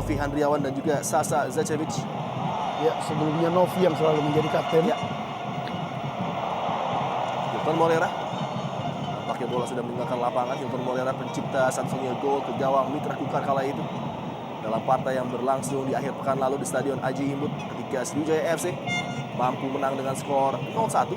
Novi Handriawan dan juga Sasa Zečević. Ya, sebelumnya Novi yang selalu menjadi kapten. Ya. Hilton Moreira. Tampaknya bola sudah meninggalkan lapangan. Hilton Moreira pencipta satu-satunya gol ke gawang Mitra Kukar kala itu. Dalam partai yang berlangsung di akhir pekan lalu di Stadion Aji Imbut ketika Sriwijaya FC mampu menang dengan skor 0-1.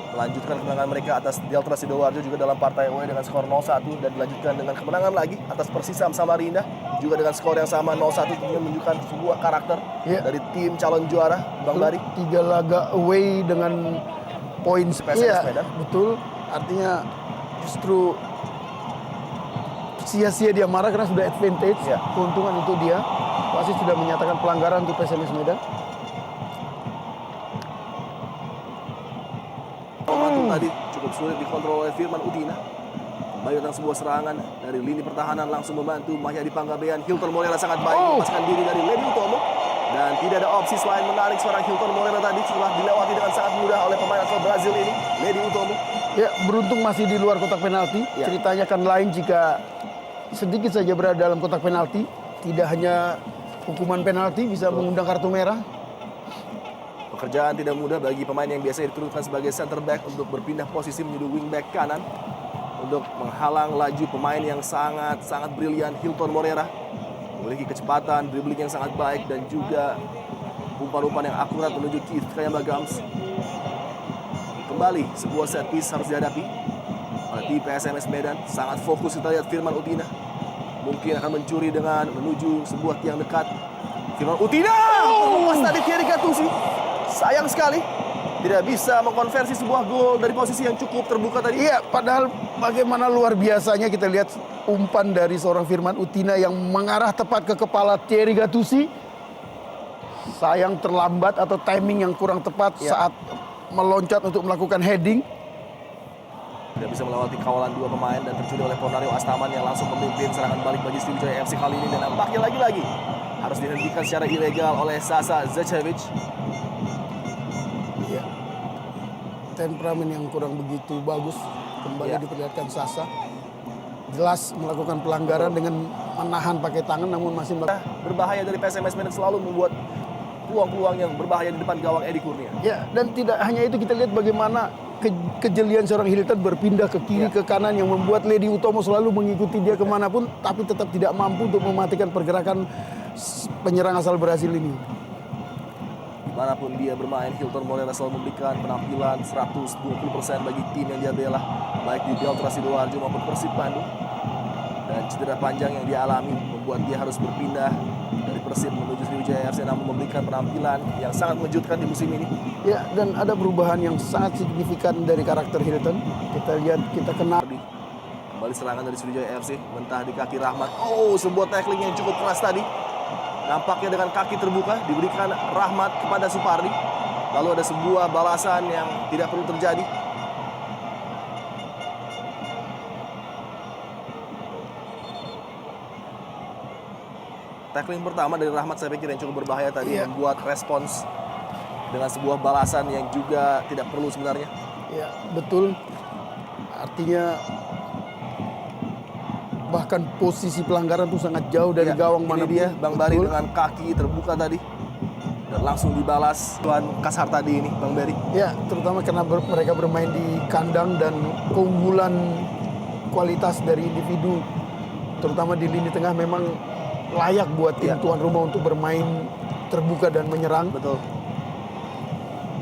Melanjutkan kemenangan mereka atas Delta Sidoarjo juga dalam partai away dengan skor 0-1 dan dilanjutkan dengan kemenangan lagi atas Persisam Samarinda juga dengan skor yang sama 0-1. Tentunya menunjukkan sebuah karakter dari tim calon juara Bang Bari. 3 laga away dengan poin PSMS Medan. Betul. Artinya justru sia-sia dia marah karena sudah advantage, keuntungan untuk dia. Wasit sudah menyatakan pelanggaran untuk PSMS Medan. Tadi cukup sulit dikontrol oleh Firman Utina. Kembali datang sebuah serangan dari lini pertahanan langsung membantu Mahyadi Panggabean. Hilton Moreira sangat baik melepaskan diri dari Ledi Utomo. Dan tidak ada opsi selain menarik seorang Hilton Moreira tadi setelah dilewati dengan sangat mudah oleh pemain asal Brazil ini, Ledi Utomo. Ya, beruntung masih di luar kotak penalti. Ceritanya kan lain jika sedikit saja berada dalam kotak penalti. Tidak hanya hukuman penalti bisa mengundang kartu merah. Pekerjaan tidak mudah bagi pemain yang biasanya diturunkan sebagai center back untuk berpindah posisi menjadi wing back kanan untuk menghalang laju pemain yang sangat brilian. Hilton Moreira memiliki kecepatan, dribbling yang sangat baik dan juga umpan-umpan yang akurat menuju Keith Kayambagams. Kembali sebuah set piece harus dihadapi oleh tim PSMS Medan. Sangat fokus kita lihat Firman Utina. Mungkin akan mencuri dengan menuju sebuah tiang dekat. Firman Utina lepas tadi Thierry Gattuso. Sayang sekali tidak bisa mengkonversi sebuah gol dari posisi yang cukup terbuka tadi. Iya, padahal bagaimana luar biasanya kita lihat umpan dari seorang Firman Utina yang mengarah tepat ke kepala Thierry Gattuso. Sayang terlambat atau timing yang kurang tepat saat meloncat untuk melakukan heading. Tidak bisa melewati kawalan dua pemain dan tercuri oleh Ponario Astaman yang langsung memimpin serangan balik bagi Sriwijaya FC kali ini. Dan nampaknya lagi-lagi harus dihentikan secara ilegal oleh Sasa Zečević. Ya, temperamen yang kurang begitu bagus kembali diperlihatkan Sasa. Jelas melakukan pelanggaran dengan menahan pakai tangan namun masih berbahaya dari PSMS Medan selalu membuat peluang-peluang yang berbahaya di depan gawang Edi Kurnia. Ya, dan tidak hanya itu kita lihat bagaimana kejelian seorang Hilton berpindah ke kiri ke kanan yang membuat Ledi Utomo selalu mengikuti dia kemanapun tapi tetap tidak mampu untuk mematikan pergerakan penyerang asal Brasil ini. Dimanapun dia bermain, Hilton Moreira selalu memberikan penampilan 120% bagi tim yang dia bela, baik di Delta Sidoarjo maupun Persib Bandung. Dan cedera panjang yang dia alami membuat dia harus berpindah dari Persib menuju Sriwijaya FC, namun memberikan penampilan yang sangat mengejutkan di musim ini. Ya, dan ada perubahan yang sangat signifikan dari karakter Hilton. Kita lihat, kita kenal. Kembali serangan dari Sriwijaya FC, mentah di kaki Rahmat. Sebuah tackling yang cukup keras tadi. Nampaknya dengan kaki terbuka diberikan Rahmat kepada Supardi. Lalu ada sebuah balasan yang tidak perlu terjadi. Tackling pertama dari Rahmat saya pikir yang cukup berbahaya tadi, membuat respons dengan sebuah balasan yang juga tidak perlu sebenarnya. Ya, betul. Artinya bahkan posisi pelanggaran itu sangat jauh dari gawang mana dia Bang Bari dengan kaki terbuka tadi dan langsung dibalas Tuan kasar tadi ini Bang Bari. Ya, terutama karena mereka bermain di kandang dan keunggulan kualitas dari individu terutama di lini tengah memang layak buat tim tuan rumah untuk bermain terbuka dan menyerang. Betul.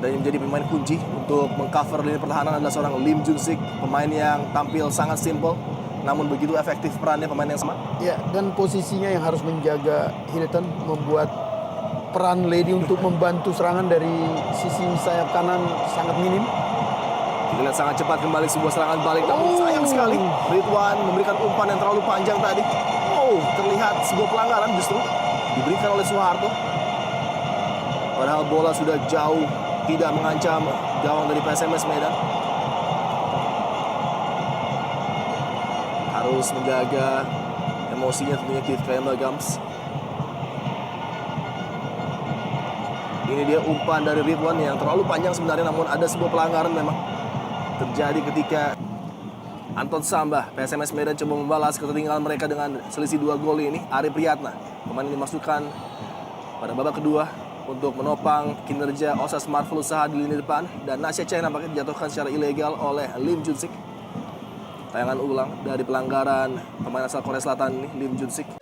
Dan yang menjadi pemain kunci untuk mengcover lini pertahanan adalah seorang Lim Junsik, pemain yang tampil sangat simple namun begitu efektif perannya, pemain yang sama. Ya, dan posisinya yang harus menjaga Hilton membuat peran Ledi untuk membantu serangan dari sisi sayap kanan sangat minim. Kita lihat sangat cepat kembali sebuah serangan balik, namun sayang sekali Ridwan memberikan umpan yang terlalu panjang tadi. Terlihat sebuah pelanggaran justru diberikan oleh Soeharto. Padahal bola sudah jauh tidak mengancam gawang dari PSMS Medan. Harus menjaga emosinya tentunya Keith Kayambagams. Ini dia umpan dari Ridwan yang terlalu panjang sebenarnya, namun ada sebuah pelanggaran memang terjadi ketika Anton Samba, PSMS Medan coba membalas ketertinggalan mereka dengan selisih 2 gol ini. Ari Priyatna, pemain ini dimasukkan pada babak kedua untuk menopang kinerja Osas Marvelous Saha di lini depan. Dan Nasya Cheng nampaknya dijatuhkan secara ilegal oleh Lim Junsik. Tayangan ulang dari pelanggaran pemain asal Korea Selatan ini, Lim Junsik.